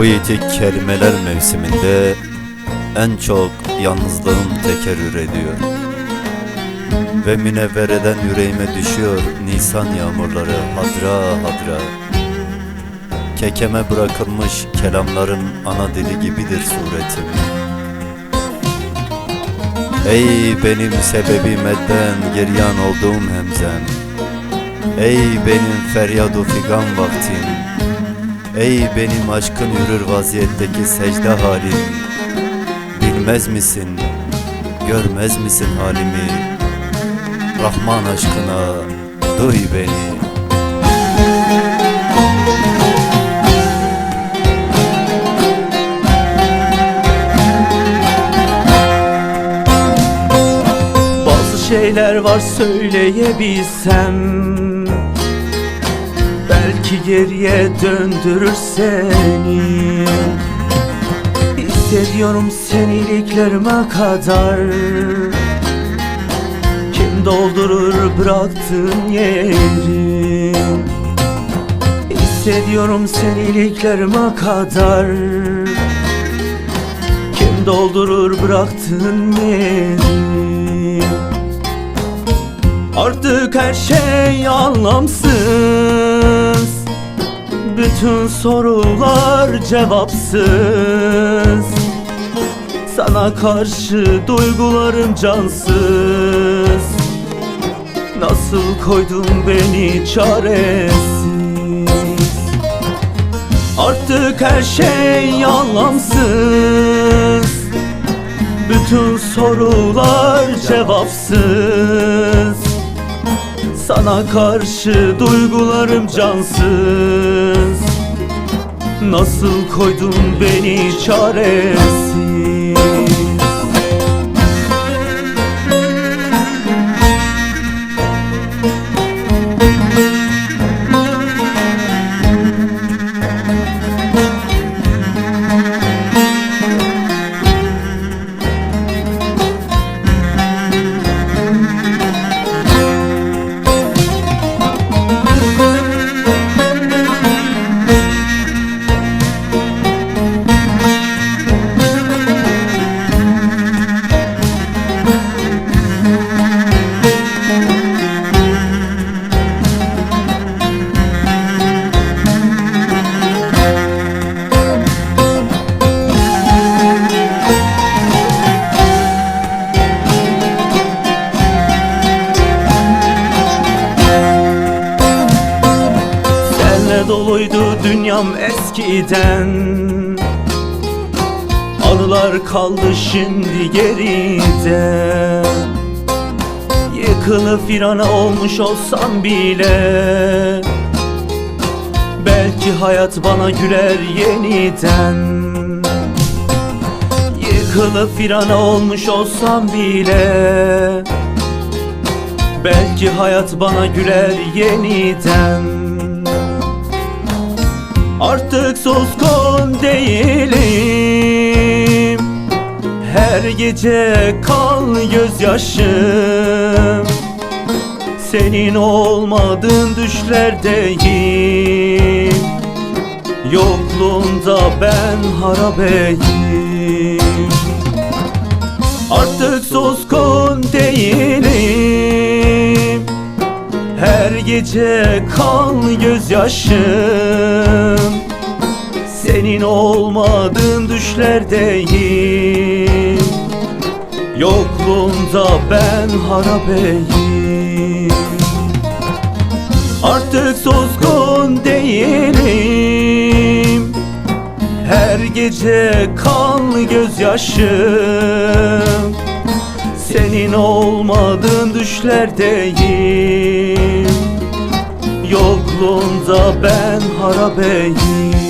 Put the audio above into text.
Poetik kelimeler mevsiminde en çok yalnızlığım tekerrür ediyor. Ve münevvereden yüreğime düşüyor Nisan yağmurları hadra hadra. Kekeme bırakılmış kelamların ana dili gibidir suretim. Ey benim sebebi medden giryan olduğum hemzem, ey benim feryadu figan vaktim, ey benim aşkın yürür vaziyetteki secde halim. Bilmez misin, görmez misin halimi? Rahman aşkına duy beni. Bazı şeyler var söyleyebilsem, belki geriye döndürür seni. Hissediyorum seni iliklerime kadar. Kim doldurur bıraktığın yeri? Hissediyorum seni iliklerime kadar. Kim doldurur bıraktığın yeri? Artık her şey anlamsız, bütün sorular cevapsız. Sana karşı duygularım cansız. Nasıl koydun beni çaresiz? Artık her şey anlamsız, bütün sorular cevapsız. Sana karşı duygularım cansız. Nasıl koydun beni çaresiz? Doluydu dünyam eskiden, anılar kaldı şimdi geride. Yıkılıp virana olmuş olsam bile, belki hayat bana güler yeniden. Yıkılıp virana olmuş olsam bile, belki hayat bana güler yeniden. Artık suskun değilim, her gece kan gözyaşım. Senin olmadığın düşlerdeyim, yokluğunda ben harabeyim. Artık suskun değilim, her gece kan gözyaşım. Senin olmadığın düşlerdeyim, yokluğunda ben harabeyim. Artık suskun değilim, her gece kan gözyaşım. Senin olmadığın düşlerdeyim, yokluğunda ben harabeyim.